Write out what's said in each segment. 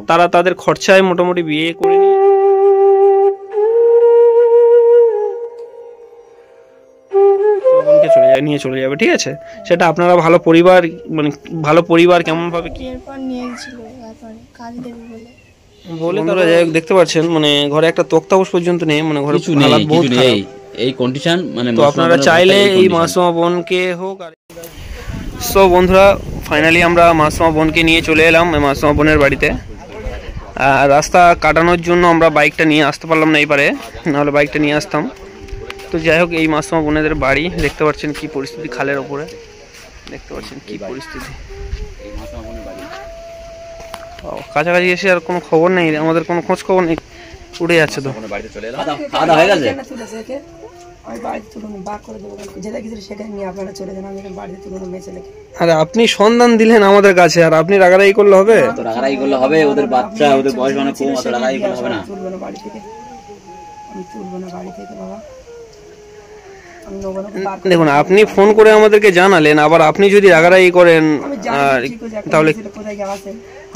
তারা তাদের খরচায় মোটামুটি বিয়ে করে নিয়ে চলে যাবে, ঠিক আছে? সেটা আপনারা ভালো পরিবার, মানে ভালো পরিবার কেমন ভাবে কি বলে তারা যাই হোক, দেখতে পাচ্ছেন মানে ঘরে একটা তক্তাপোষ পর্যন্ত নেই, মানে ঘরে হালাত বহুত খারাপ, এই কন্ডিশন। মানে তো আপনারা চাইলে এই মাসুমা বোনকে হোক। সো বন্ধুরা, ফাইনালি আমরা মাসুমা বোনকে নিয়ে চলে এলাম মাসুমা বোনের বাড়িতে। রাস্তা কাটানোর জন্য আমরা বাইকটা নিয়ে আসতে পারলাম না এইবারে, নাহলে বাইকটা নিয়ে আসতাম। তো যাই হোক, এই মাসুমা বোনেদের বাড়ি দেখতে পাচ্ছেন কি পরিস্থিতি, খালের ওপরে দেখতে পাচ্ছেন কি পরিস্থিতি। কাছাকাছি এসে আর কোনো খবর নেই, আমাদের কোনো খোঁজ খবর নেই, উড়ে যাচ্ছে। তো আরে আপনি সন্ধান দিলেন আমাদের কাছে, আর আপনি রাগারাগি করলে হবে? রাগারাগি করলে হবে? ওদের বাচ্চা, ওদের বয়স অনেক কম, অত রাগারাগি করলে হবে না। দেখুন, আপনি ফোন করে আমাদেরকে জানালেন, আবার আপনি যদি রাগারাগি করেন তাহলে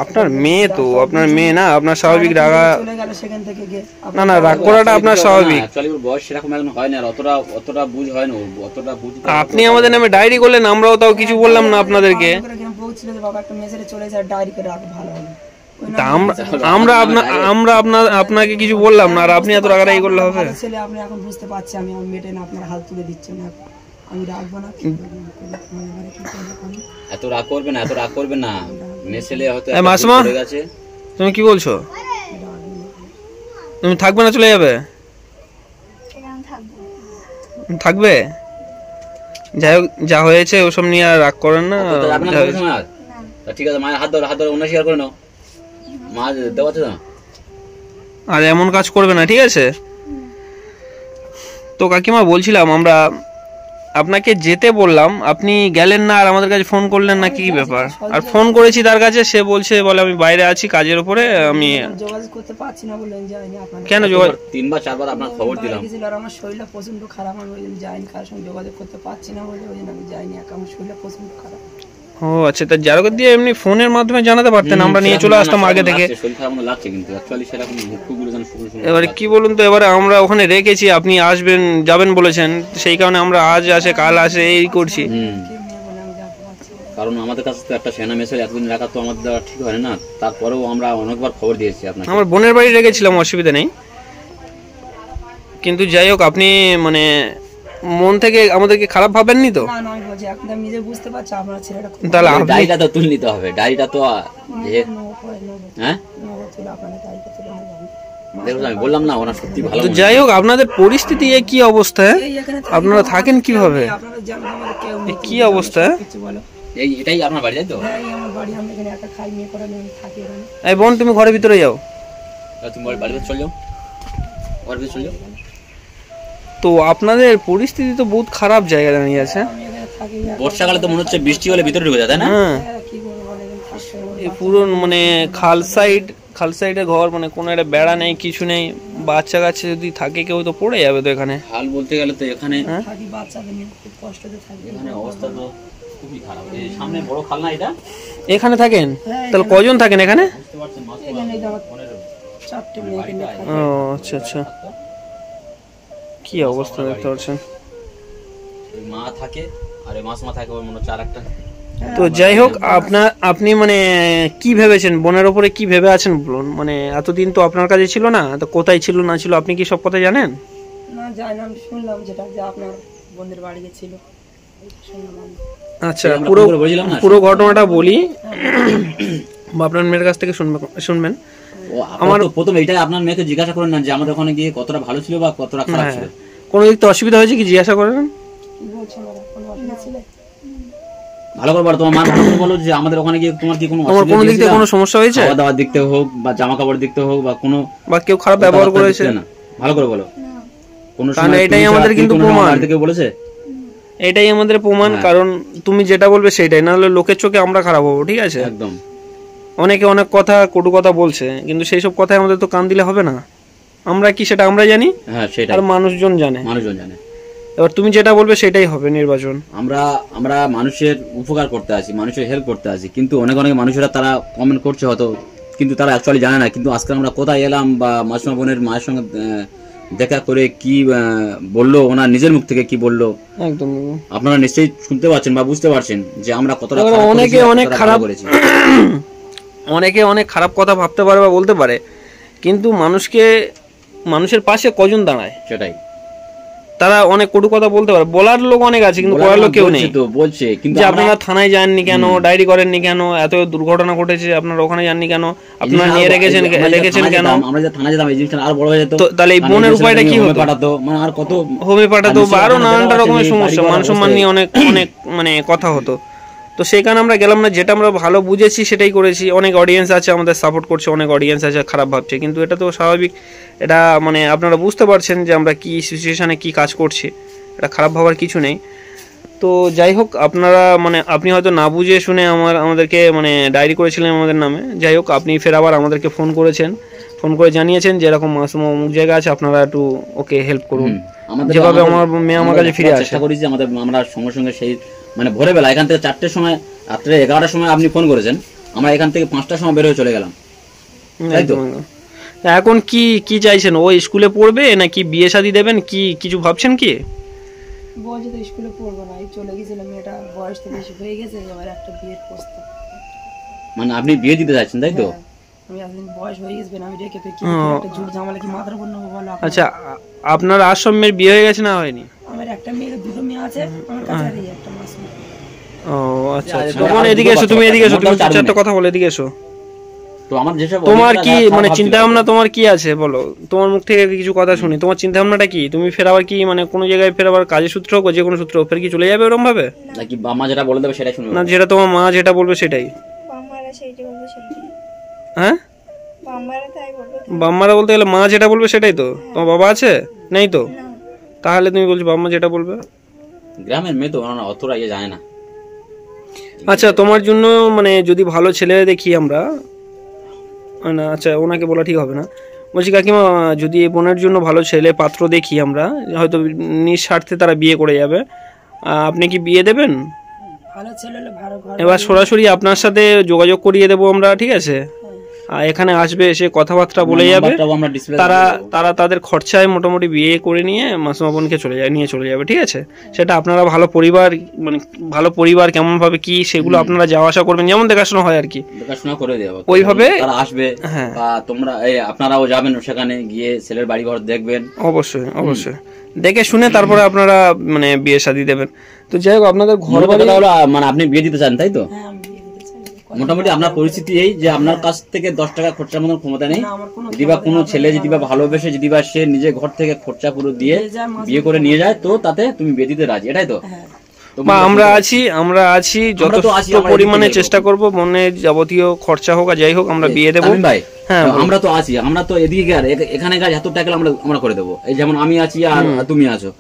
আপনার মেয়ে, তো আপনার মেয়ে না, আপনার স্বাভাবিক রাগা, না না রাগ করাটা আপনার স্বাভাবিক। আপনি আমাদের নামে ডায়েরি করলেন, আমরাও তাও কিছু বললাম না আপনাদেরকে। আমরা আপনাকে কিছু বললাম না, আর আপনি এত রাগারাগি করলে হবে? আপনি এখন বুঝতে পারছি আমি আমার মেয়েটা না আপনার হাত তুলে দিচ্ছেন না, আমি রাখবো না। এত রাগ করবে না, এত রাগ করবে না। মেয়ে ছেলে হয়তো মাসুমা, তুমি কি বলছো? তুমি থাকবে না চলে যাবে? থাকবে? যাই হোক, যা হয়েছে ওসব নিয়ে আর রাগ করেন না। ঠিক আছে, মায়ের হাত ধরো, হাত ধরো, অন্যায় স্বীকার করে নাও। মা দেওয়াতে না, আর এমন কাজ করবে না, ঠিক আছে? তো কাকিমা বলছিলাম, আমরা আপনাকে যেতে বললাম, আপনি গেলেন না, আর আমাদের কাছে ফোন করলেন না, কি ব্যাপার? আর ফোন করেছি তার কাছে, সে বলছে বলে আমি বাইরে আছি কাজের উপরে, আমি যোগাযোগ করতে পারছি না বলে যাইনি। আপনার কেন যোগাযোগ? 3বার 4বার আপনার খবর দিলাম, আর আমার শরীরটা প্রচন্ড খারাপ, আমি ওই জন্য যাইনি, কারোর সঙ্গে যোগাযোগ করতে পারছি না বলে ওই জন্য আমি যাইনি। আমার শরীরটা প্রচন্ড খারাপ। ও আচ্ছা, তা যারকে দিয়ে এমনি ফোনের মাধ্যমে জানাতে পারতেন, আমরা নিয়ে চলে আসতাম আগে থেকে। এবারে কি বলুন তো, এবারে আমরা ওখানে রেখেছি, আপনি আসবেন যাবেন বলেছেন, সেই কারণে আমরা আজ আসে কাল আসে এই করছি। কারণ আমাদের কাছে তো একটা সেনা মেসেজ এতদিন রাখা তো আমাদের দেওয়া ঠিক হয় না, তারপরেও আমরা অনেকবার খবর দিয়েছি আপনাকে। আমার বোনের বাড়ি রেখেছিলাম, অসুবিধা নেই, কিন্তু যাই হোক আপনি মানে মন থেকে আমাদেরকে খারাপ ভাবেননি তো? না না, আমি বলছি আপনি নিজে বুঝতে পারছেন আপনার ছেলেটা। তাহলে ডায়েরিটা তো তুলে নিতে হবে, ডায়েরিটা তো হ্যাঁ দেখুন, আমি বললাম না ওনার সত্যি ভালো। তো যাই হোক, আপনাদের পরিস্থিতি কি অবস্থা, আপনারা থাকেন কিভাবে, কি অবস্থা? এটাই আপনার বাড়ি, তাই তো? এই বোন, তুমি ঘরের ভিতরে যাও, তুমি বাড়িতে চলে যাও, ঘরের ভিতরে চলে যাও। তো আপনাদের পরিস্থিতি তো বহুত খারাপ জায়গা দাঁড়িয়ে আছে। বর্ষাকালে তো মনে হচ্ছে বৃষ্টি হলে ভিতরে ঢুকে যায়, তাই না? এই পুরো মানে খাল সাইডে ঘর, মানে কোনো একটা বেড়া নেই, কিছু নেই, বাচ্চা কাচ্চা যদি থাকে কেউ তো পড়ে যাবে তো এখানে। খাল বলতে গেলে তো এখানে অবস্থা তো খুবই খারাপ। এই সামনে বড় খাল না এটা? এখানে থাকেন? তাহলে কজন থাকেন এখানে? ও আচ্ছা আচ্ছা, কি অবস্থা দেখতে পাচ্ছেন। মা থাকে আর মাসমা থাকে, ওর মনে 4-1টা। তো যাই হোক, আপনি মানে কি ভেবেছেন, বোনের উপরে কি ভেবে আছেন বলুন? মানে এতদিন তো আপনার কাছে ছিল না, তো কোথায় ছিল না ছিল আপনি কি সব কথা জানেন? না জানি না, আমি শুনলাম যেটা যে আপনার বোনের বাড়িতে ছিল। আচ্ছা, পুরো ঘটনাটা বলি, আপনার মেয়ের কাছ থেকে শুনবেন। আমার প্রথম এইটাই আপনার মেয়েকে জিজ্ঞাসা করেন না যে আমাদের ওখানে গিয়ে কতটা ভালো ছিল বা কতটা খারাপ ছিল। কোনো দিক থেকে অসুবিধা হয়েছে কি জিজ্ঞাসা করেন? ভালো করে বলো, তোমার মা ভালো করে বলো যে আমাদের ওখানে গিয়ে তোমার কি কোনো কোনো দিক থেকে কোনো সমস্যা হয়েছে? খাওয়া দাওয়ার দিক থেকে হোক বা জামা কাপড় দিক থেকে হোক বা কোনো বা কেউ খারাপ ব্যবহার করেছে না? ভালো করে বলো। কোনো সময় এটাই আমাদের কিন্তু প্রমাণ, থেকে বলেছে এটাই আমাদের প্রমাণ। কারণ তুমি যেটা বলবে সেটাই, না হলে লোকের চোখে আমরা খারাপ হবো, ঠিক আছে? একদম। অনেকে অনেক কথা কটু কথা বলছে, কিন্তু সেই সব কথায় আমাদের তো কান দিলে হবে না। আমরা কি সেটা আমরা জানি, আর মানুষজন জানে। এবার তুমি যেটা বলবে সেটাই হবে নির্বাচন। আমরা মানুষের উপকার করতে আসি, মানুষের হেল্প করতে আসি, কিন্তু অনেক মানুষেরা তারা কমেন্ট করছে হয়তো কিন্তু তারা অ্যাকচুয়ালি জানে না। কিন্তু আজকে আমরা কোথায় এলাম বা মাসিমা বোনের মায়ের সঙ্গে দেখা করে কি বললো, ওনার নিজের মুখ থেকে কি বললো, একদম আপনারা নিশ্চয়ই শুনতে পাচ্ছেন বা বুঝতে পারছেন যে আমরা কতটা অনেকে অনেক খারাপ করেছি। অনেকে অনেক খারাপ কথা ভাবতে পারে বা বলতে পারে, কিন্তু মানুষের পাশে কজন দাঁড়ায় সেটাই। তারা অনেক কটু কথা বলতে পারে, বলার লোক অনেক আছে কিন্তু করার লোক কেউ নেই। তো বলছে কিন্তু যে আপনারা থানায় যাননি কেন, ডায়েরি করেননি কেন, এত দুর্ঘটনা ঘটেছে আপনারা ওখানে যাননি কেন, আপনারা নিয়ে রেখেছেন কেন? আমরা যে থানায় যেতাম এই জিনিসটা আর বড় হয়ে যেত। তাহলে এই বোনের উপায়টা কি হতো? পাঠাতো, মানে আর কত হোমে পাঠাতো বা আরো নানানটা রকমের সমস্যা, মান সম্মান নিয়ে অনেক অনেক মানে কথা হতো। তো সেই কারণে আমরা গেলাম না, যেটা আমরা ভালো বুঝেছি সেটাই করেছি। অনেক অডিয়েন্স আছে আমাদের সাপোর্ট করছে, অনেক অডিয়েন্স আছে খারাপ ভাবছে, কিন্তু এটা তো স্বাভাবিক। এটা মানে আপনারা বুঝতে পারছেন যে আমরা কি সিচুয়েশনে কি কাজ করছি, এটা খারাপ ভাবার কিছু নেই। তো যাই হোক, আপনারা মানে আপনি হয়তো না বুঝে শুনে আমাদেরকে মানে ডায়েরি করেছিলেন আমাদের নামে। যাই হোক, আপনি ফের আবার আমাদেরকে ফোন করেছেন, ফোন করে জানিয়েছেন যে এরকম মাসুমা অমুক জায়গা আছে, আপনারা একটু ওকে হেল্প করুন। যেভাবে আমার মেয়ে আমার কাছে ফিরে আসে, চেষ্টা করেছি আমরা সঙ্গে সঙ্গে সেই মানে ভোরবেলা এখান থেকে 4টের সময়, রাত্রে 11টার সময় আপনি ফোন করেছেন, আমরা এখান থেকে 5টার সময় বের হয়ে চলে গেলাম। তাই তো? এখন কি চাইছেন? ও স্কুলে পড়বে নাকি বিয়ে শাদী দেবেন, কি কিছু ভাবছেন কি? বলছে তো স্কুলে পড়বো না, এই চলে গেছিলাম, মেয়েটা বয়স তো বেশি হয়ে গেছে, এবার একটা বিয়ের প্রস্তাব। মানে আপনি বিয়ে দিতে যাচ্ছেন, তাই তো? আমি এতদিন বয়স হয়ে গেছে, আমি রেখে তো কি একটা ঝুট ঝামেলা কি মাথার উপর নেবো বলো? আচ্ছা, আপনার আশ্রমের বিয়ে হয়ে গেছে না হয়নি? আমার একটা মেয়ে, দুটো মেয়ে আছে আমার কাছে, আর এই একটা মাসুম। ও আচ্ছা আচ্ছা, তখন এদিকে এসো, তুমি এদিকে এসো, তুমি চারটা কথা বলে এদিকে এসো। তো আমার যেসব তোমার কি মানে চিন্তা ভাবনা তোমার কি আছে বলো? তোমার মুখ থেকে কিছু কথা শুনি, তোমার চিন্তা ভাবনাটা কি? তুমি ফের আবার কি মানে কোনো জায়গায় ফের আবার কাজের সূত্র হোক, যে কোনো সূত্র হোক, ফের কি চলে যাবে ওরকম ভাবে? নাকি মা যেটা বলে দেবে সেটাই শুনবে? না, যেটা তোমার মা যেটা বলবে সেটাই। হ্যাঁ, বাম্মারা বলতে গেলে মা যেটা বলবে সেটাই তো। তোমার বাবা আছে? নেই তো? তাহলে তুমি বলছো বাম্মা যেটা বলবে। গ্রামের মেয়ে তো অতটা ইয়ে জানে না। আচ্ছা, তোমার জন্য মানে যদি ভালো ছেলে দেখি আমরা, না আচ্ছা ওনাকে বলা ঠিক হবে না, বলছি কাকিমা যদি এই বোনের জন্য ভালো ছেলে পাত্র দেখি আমরা, হয়তো নিঃস্বার্থে তারা বিয়ে করে যাবে, আপনি কি বিয়ে দেবেন? ভালো ছেলে হলে ভালো ঘর। এবার সরাসরি আপনার সাথে যোগাযোগ করিয়ে দেবো আমরা, ঠিক আছে? এখানে আসবে, এসে কথাবার্তা বলে যাবে, তারা তাদের খরচায় মোটামুটি বিয়ে করে নিয়ে মাসুমা বোনকে নিয়ে চলে যাবে, ঠিক আছে? সেটা আপনারা ভালো পরিবার, মানে ভালো পরিবার কেমন ভাবে কি সেগুলো আপনারা যাওয়া আসা করবেন, যেমন দেখাশোনা হয় আর কি, দেখাশোনা করে দেবো ওইভাবে তারা আসবে। হ্যাঁ, বা তোমরা আপনারাও যাবেন সেখানে গিয়ে ছেলের বাড়ি ঘর দেখবেন, অবশ্যই অবশ্যই দেখে শুনে তারপরে আপনারা মানে বিয়ে শাদী দেবেন। তো যাই হোক, আপনাদের ঘর বাড়ি মানে আপনি বিয়ে দিতে চান, তাই তো? মোটামুটি আপনার পরিস্থিতি এই যে আপনার কাছ থেকে 10 টাকা খরচার মতো ক্ষমতা নেই। যদি বা কোনো ছেলে যদি বা ভালোবেসে যদি বা সে নিজে ঘর থেকে খরচা পুরো দিয়ে বিয়ে করে নিয়ে যায়, তো তাতে তুমি বিয়ে দিতে রাজি, এটাই তো? আমরা আছি যথেষ্ট পরিমাণে চেষ্টা করব, মনের যাবতীয় খরচা হোক আর যাই হোক আমরা বিয়ে দেবো। ভাই হ্যাঁ, আমরা তো আছি, আমরা তো এদিকে আর এখানে কাজ এত টাকা আমরা করে দেবো। এই যেমন আমি আছি আর তুমি আছো,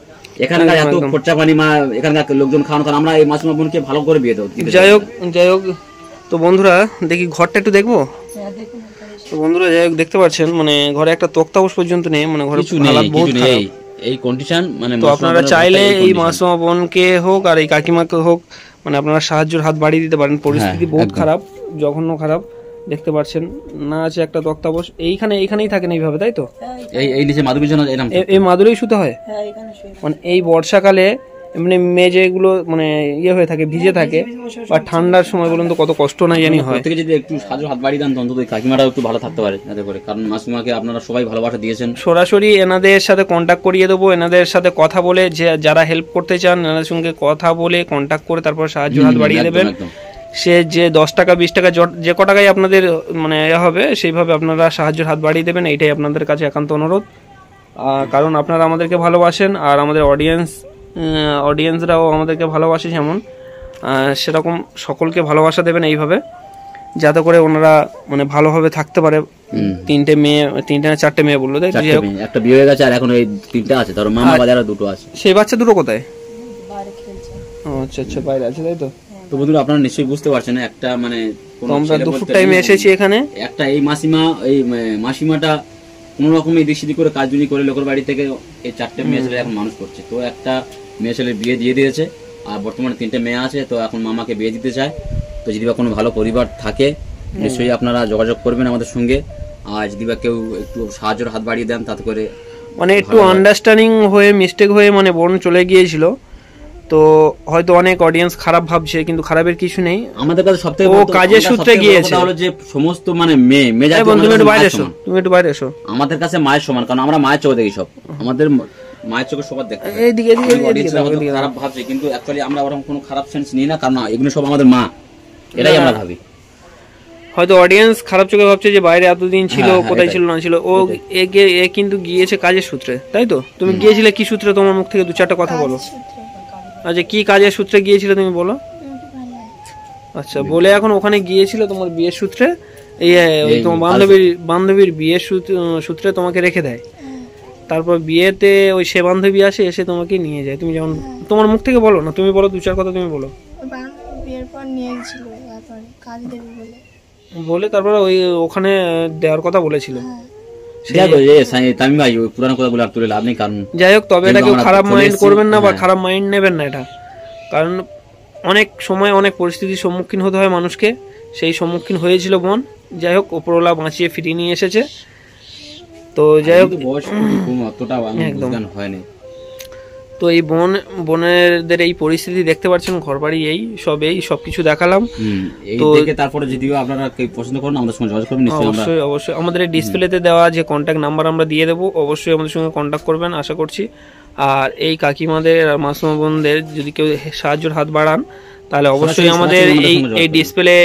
এখানকার এত খরচা পানি এখানকার লোকজন খাওয়ানো, আমরা এই মাসুমা বোনকে ভালো করে বিয়ে দেবো। যাই হোক তো বন্ধুরা, দেখি ঘরটা একটু দেখবো। তো বন্ধুরা যাই হোক, দেখতে পাচ্ছেন মানে ঘরে একটা তক্তাপোষ পর্যন্ত নেই, মানে ঘরে বহুত খারাপ এই কন্ডিশন। মানে তো আপনারা চাইলে এই মাসুমা বোনকে হোক আর এই কাকিমাকে হোক, মানে আপনারা সাহায্যের হাত বাড়িয়ে দিতে পারেন। পরিস্থিতি বহুত খারাপ, জঘন্য খারাপ, দেখতে পাচ্ছেন না, আছে একটা তক্তাপোষ, এইখানেই থাকেন এইভাবে, তাই তো? এই নিচে মাদুরি এই মাদুরেই শুতে হয়, মানে এই বর্ষাকালে এমনি মেঝেগুলো মানে ইয়ে হয়ে থাকে, ভিজে থাকে, বা ঠান্ডার সময় বলুন তো কত কষ্ট না জানি হয়। থেকে যদি একটু সাহায্য হাত বাড়িয়ে দেন, অন্তত কাকিমাটাও একটু ভালো থাকতে পারে যাতে করে, কারণ মাসুমাকে আপনারা সবাই ভালোবাসা দিয়েছেন। সরাসরি এনাদের সাথে কন্ট্যাক্ট করিয়ে দেবো, এনাদের সাথে কথা বলে, যে যারা হেল্প করতে চান এনাদের সঙ্গে কথা বলে কন্ট্যাক্ট করে তারপর সাহায্য হাত বাড়িয়ে দেবেন। সে যে 10 টাকা 20 টাকা যে ক টাকায় আপনাদের মানে হবে সেইভাবে আপনারা সাহায্যের হাত বাড়িয়ে দেবেন, এইটাই আপনাদের কাছে একান্ত অনুরোধ। কারণ আপনারা আমাদেরকে ভালোবাসেন আর আমাদের অডিয়েন্সরাও আমাদেরকে ভালোবাসে, যেমন সেরকম সকলকে ভালোবাসা দেবেন এইভাবে, যাতে করে ওনারা মানে ভালোভাবে থাকতে পারে। 3টে না 4টে মেয়ে বললো, তাই তো? একটা বিয়ে হয়ে গেছে আর এখন এই 3টা আছে, ধরো মামা বাজারে 2টো আছে। সেই বাচ্চা দুটো কোথায়? আচ্ছা আচ্ছা, বাইরে আছে, তাই তো? তো বন্ধুরা আপনারা নিশ্চয়ই বুঝতে পারছেন, একটা মানে আমরা দুপুর টাইমে এসেছি এখানে, একটা এই মাসিমাটা কোনো রকম এই দিক করে কাজ করে লোকের বাড়ি থেকে এই 4টে মেয়ে ছেলে এখন মানুষ করছে। তো একটা মেয়ে ছেলে বিয়ে দিয়ে দিয়েছে, আর বর্তমানে 3টে মেয়ে আছে, তো এখন মামাকে বিয়ে দিতে চায়। তো যদি বা কোনো ভালো পরিবার থাকে নিশ্চয়ই আপনারা যোগাযোগ করবেন আমাদের সঙ্গে। আর যদি বা কেউ একটু সাহায্যের হাত বাড়িয়ে দেন তাতে করে মানে একটু আন্ডারস্ট্যান্ডিং হয়ে মিস্টেক হয়ে মানে বোন চলে গিয়েছিল, তো হয়তো অনেক অডিয়েন্স খারাপ ভাবছে, কিন্তু খারাপের কিছু নেই। আমাদের কাছে সবথেকে ও কাজের সূত্রে গিয়েছে হলো যে সমস্ত মানে মেয়ে জাতি তুমি একটু বাইরে এসো, তুমি একটু বাইরে এসো। আমাদের কাছে মায়ের সমান, কারণ আমরা মায়ের চোখে দেখি সব, আমাদের মায়ের চোখে সবার দেখতে হয়। এইদিকে খারাপ ভাবছে কিন্তু অ্যাকচুয়ালি আমরা ওরকম কোনো খারাপ সেন্স নিই না, কারণ এগুলো সব আমাদের মা, এটাই আমরা ভাবি। হয়তো অডিয়েন্স খারাপ চোখে ভাবছে যে বাইরে এতদিন ছিল, কোথায় ছিল না ছিল। ও এ কিন্তু গিয়েছে কাজের সূত্রে, তাই তো? তুমি গিয়েছিলে কি সূত্রে? তোমার মুখ থেকে দু চারটা কথা বলো। আচ্ছা, কি কাজের সূত্রে গিয়েছিলে তুমি বলো? আচ্ছা, বলে এখন ওখানে গিয়েছিল তোমার বিয়ের সূত্রে, এই তোমার বান্ধবীর বিয়ের সূত্রে তোমাকে রেখে দেয়। তারপর বিয়েতে ওই সে বান্ধবী আসে, এসে তোমাকে নিয়ে যায়। তুমি যেমন তোমার মুখ থেকে বলো না, তুমি বলো দু চার কথা, তুমি বলো। বিয়ের পর নিয়ে গেছিল, তারপর কাজ দেবে বলে তারপরে ওই ওখানে দেওয়ার কথা বলেছিল। যাই হোক, তবে এটা কেউ খারাপ মাইন্ড করবেন না বা খারাপ মাইন্ড নেবেন না এটা, কারণ অনেক সময় অনেক পরিস্থিতির সম্মুখীন হতে হয় মানুষকে, সেই সম্মুখীন হয়েছিল বোন। যাই হোক, উপরওয়ালা বাঁচিয়ে ফিরিয়ে নিয়ে এসেছে। তো যাই হোক, একদম হয়নি। তো এই বোনেদের এই পরিস্থিতি দেখতে পাচ্ছেন, ঘরবাড়ি এই সবকিছু দেখালাম। তো তারপরে যদি আপনারা পছন্দ করেন আমাদের সঙ্গে যোগাযোগ করবেন। অবশ্যই আমাদের এই ডিসপ্লেতে দেওয়া যে কন্ট্যাক্ট নাম্বার আমরা দিয়ে দেবো, অবশ্যই আমাদের সঙ্গে কন্ট্যাক্ট করবেন আশা করছি। আর এই কাকিমাদের আর মাসুমা বোনদের যদি কেউ সাহায্যের হাত বাড়ান, তাহলে অবশ্যই আমাদের এই ডিসপ্লে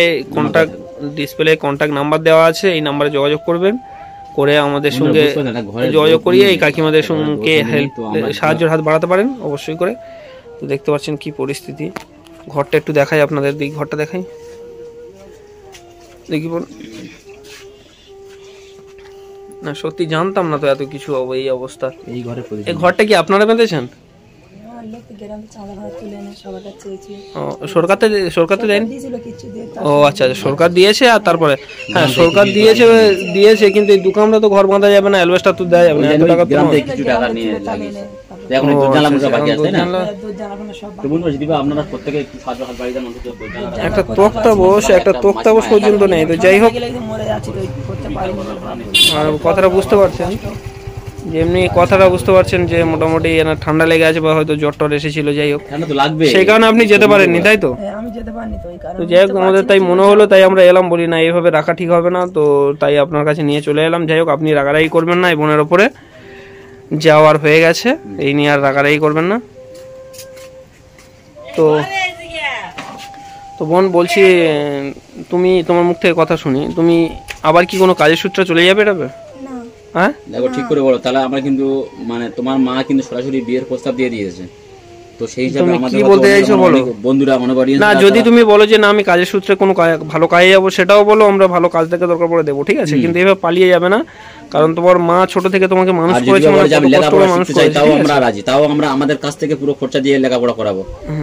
কন্ট্যাক্ট নাম্বার দেওয়া আছে, এই নাম্বারে যোগাযোগ করবেন, করে আমাদের সঙ্গে যোগাযোগ করিয়ে এই কাকিমাদের সঙ্গে সাহায্যের হাত বাড়াতে পারেন অবশ্যই করে। তো দেখতে পাচ্ছেন কি পরিস্থিতি। ঘরটা একটু দেখাই আপনাদের, ঘরটা দেখাই, দেখি না, সত্যি জানতাম না তো এত কিছু এই অবস্থা। এই ঘরটা কি আপনারা বেঁধেছেন? সরকার দেন? ও আচ্ছা, সরকার দিয়েছে। আর তারপরে হ্যাঁ, সরকার দিয়েছে কিন্তু এই দু কামরা তো ঘর বাঁধা যাবে না, অ্যালবেস্টার তো দেওয়া যাবে না। এত টাকা কিছু টাকা নিয়ে একটা তোক্তা বস পর্যন্ত নেই। তো যাই হোক, কথাটা বুঝতে পারছেন, যেমনি কথাটা বুঝতে পারছেন যে মোটামুটি ঠান্ডা লেগে আছে বা হয়তো জ্বর টর এসেছিল। যাই হোক, সেই কারণে আপনি যেতে পারেননি, তাই তো? তো যাই হোক, আমাদের তাই মনে হলো, তাই আমরা এলাম, বলি না এইভাবে রাখা ঠিক হবে না, তো তাই আপনার কাছে নিয়ে চলে এলাম। যাই হোক, আপনি রাগারাগি করবেন না, এই বোনের ওপরে যাওয়ার হয়ে গেছে, এই নিয়ে আর রাগারাগি করবেন না। তো বোন বলছি, তোমার মুখ থেকে কথা শুনি, তুমি আবার কি কোনো কাজের সূত্রে চলে যাবে? এটা হ্যাঁ, দেখো ঠিক করে বলো, তাহলে আমরা কিন্তু মানে তোমার মা কিন্তু সরাসরি বিয়ের প্রস্তাব দিয়ে দিয়েছে। তো সেই হিসাবে আমাদের কি বলতে চাইছো বলো? বন্ধুরা মনে করি না, যদি তুমি বলো যে না আমি কাজের সূত্রে কোনো ভালো কাজে যাবো, সেটাও বলো, আমরা ভালো কাজ থেকে দরকার পড়ে দেবো, ঠিক আছে? কিন্তু এভাবে পালিয়ে যাবে না, কারণ তোমার মা ছোট থেকে তোমাকে মানুষ করেছে, তাও আমরা রাজি, তাও আমরা আমাদের কাছ থেকে পুরো খরচা দিয়ে লেখাপড়া করাবো।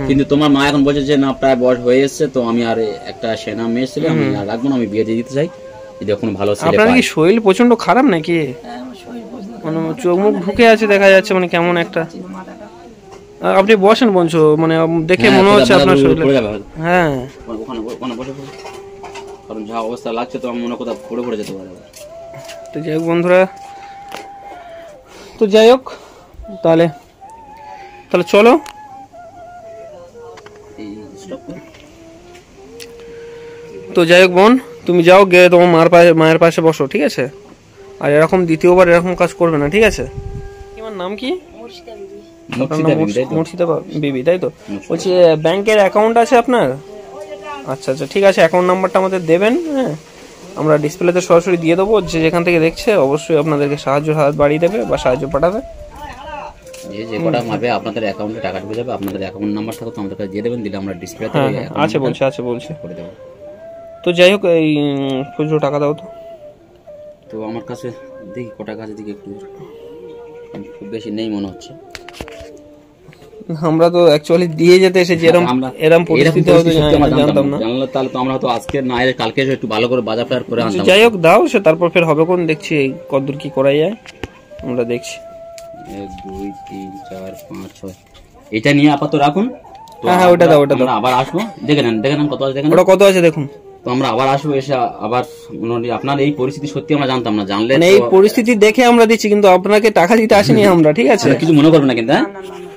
কিন্তু তোমার মা এখন বলছে যে না, প্রায় বয়স হয়ে এসছে, তো আমি আর একটা সেনা মেয়ে ছিল, আমি আর রাখবো না, আমি বিয়ে দিয়ে দিতে চাই। যদি কোনো ভালো ছেলে। আপনার কি শরীর প্রচন্ড খারাপ নাকি? মানে চোখ মুখ ঢুকে আছে দেখা যাচ্ছে, মানে কেমন একটা। আপনি বসেন বলছো, মানে দেখে মনে হচ্ছে আপনার শরীর। হ্যাঁ, কারণ যা অবস্থা লাগছে তো আমি মনে কোথাও পড়ে যেতে পারে। তো যাই হোক বন্ধুরা, তো যাই হোক, তাহলে চলো। তো যাই হোক বোন, তুমি যাও, গিয়ে তোমার মায়ের পাশে বসো, ঠিক আছে? আর এরকম দ্বিতীয়বার এরকম কাজ করবে না, ঠিক আছে? তোমার নাম কি? মুর্শিদা বিবি, তাই তো? বলছি, ব্যাংকের অ্যাকাউন্ট আছে আপনার? আচ্ছা আচ্ছা, ঠিক আছে, অ্যাকাউন্ট নাম্বারটা আমাদের দেবেন। হ্যাঁ, আমরা ডিসপ্লেতে সরাসরি দিয়ে দেবো, যে যেখান থেকে দেখছে অবশ্যই আপনাদেরকে সাহায্যের হাত বাড়িয়ে দেবে বা সাহায্য পাঠাবে। যে কটা মারবে আপনাদের অ্যাকাউন্টে টাকা ঢুকে যাবে, আপনাদের অ্যাকাউন্ট নাম্বার থাকে তো আমাদের কাছে দিয়ে দেবেন, দিলে আমরা ডিসপ্লেতে আছে বলছে করে দেবো। তো যাই হোক, এই খুচরো টাকা দাও তো। তো আমার কাছে দেখি কটা কাছে দিকে একটু খুব বেশি নেই মনে হচ্ছে। আমরা তো অ্যাকচুয়ালি দিয়ে যেতে এসেছি, এরকম পরিস্থিতি হয়তো জানতাম না। জানলে তাহলে তো আমরা হয়তো আজকে না এলে কালকে একটু ভালো করে বাজার ফাজার করে আনতাম। যাই হোক, দাও, সে তারপর ফের হবে কোন, দেখছি কতদূর কি করা যায়, আমরা দেখছি। 1 2 3 4 5 6 এটা নিয়ে আপাতত রাখুন। হ্যাঁ, ওটা দাও, আবার আসবো, দেখে নেন কত আছে, দেখেন ওটা কত আছে দেখুন। তো আমরা আবার আসবো, এসে আবার মোটামুটি আপনার এই পরিস্থিতি সত্যি আমরা জানতাম না, জানলে মানে এই পরিস্থিতি দেখে আমরা দিচ্ছি, কিন্তু আপনাকে টাকা দিতে আসেনি আমরা, ঠিক আছে? কিছু মনে করবেন না কিন্তু, হ্যাঁ? না না না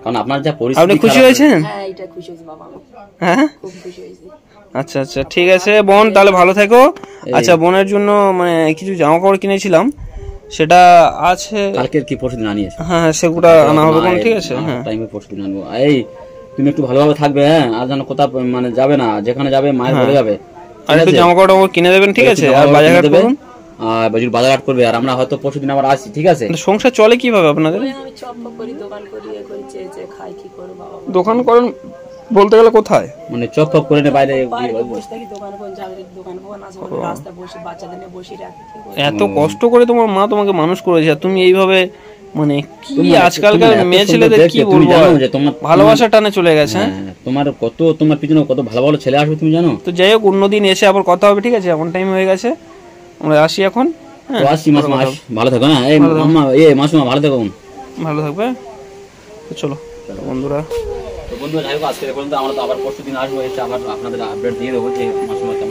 কারণ আপনার যা আপনি পরিস্থিতি খুশি খারাপ- হয়েছেন? হ্যাঁ এটা খুশি হয়েছে বাবা, আমি হ্যাঁ, খুব খুশি হয়েছি। আচ্ছা আচ্ছা, ঠিক আছে বোন, তাহলে ভালো থেকো। আচ্ছা, বোনের জন্য মানে কিছু জামা কাপড় কিনেছিলাম, সেটা আছে। কালকের কি পরশুদিন আনিয়েছে? হ্যাঁ হ্যাঁ, সেগুলো আনা হবে বোন, ঠিক আছে? হ্যাঁ, টাইমে পরশুদিন আনবো। এই তুমি একটু ভালোভাবে থাকবে, হ্যাঁ? আর যেন কোথাও মানে যাবে না, যেখানে যাবে মায়ের বলে যাবে, আর একটু জামা কাপড় কিনে দেবেন, ঠিক আছে? আর বাজারঘাট করুন, আর বাজারঘাট করবে, আর আমরা হয়তো পরশুদিন আবার আসছি, ঠিক আছে? সংসার চলে কিভাবে আপনাদের? ওই আমি চপ করি, দোকান করি, এ করি, চেয়ে খাই, কি করবো বাবা? দোকান করেন বলতে গেলে কোথায়? মানে চপ ফপ করে নে বাইরে বাইরে বসে থাকি, দোকান কোন জায়গায় দোকান কোন আছে, রাস্তা বসে বাচ্চাদের নিয়ে বসে রাখি, কি করবো? এত কষ্ট করে তোমার মা তোমাকে মানুষ করেছে, আর তুমি এইভাবে মানে কি আজকালকার এত মেয়ে সুন্দর ছেলেদের দেখতে, কি তুমি বলবো, জানো আর যে তোমার ভালোবাসা টানে চলে গেছে। হ্যাঁ, হ্যাঁ, তোমার পিছনে কত ভালো ভালো ছেলে আসবে তুমি জানো? তো যাই হোক, অন্যদিন এসে আবার কথা হবে, ঠিক আছে? এখন টাইম হয়ে গেছে, আমরা আসি এখন। হ্যাঁ, তো আসছি মাসমা, ভালো থাকো না? এই মামা, মাসমা ভালো থাকো। ভালো থাকবে। তো চলো বন্ধুরা, তো বন্ধুরা, যাই হোক আজকে পর্যন্ত, আমরা তো আবার পরশুদিন আসবো, এসে আবার আপনাদের আপডেট দিয়ে দেবো যে মাসমা কেমন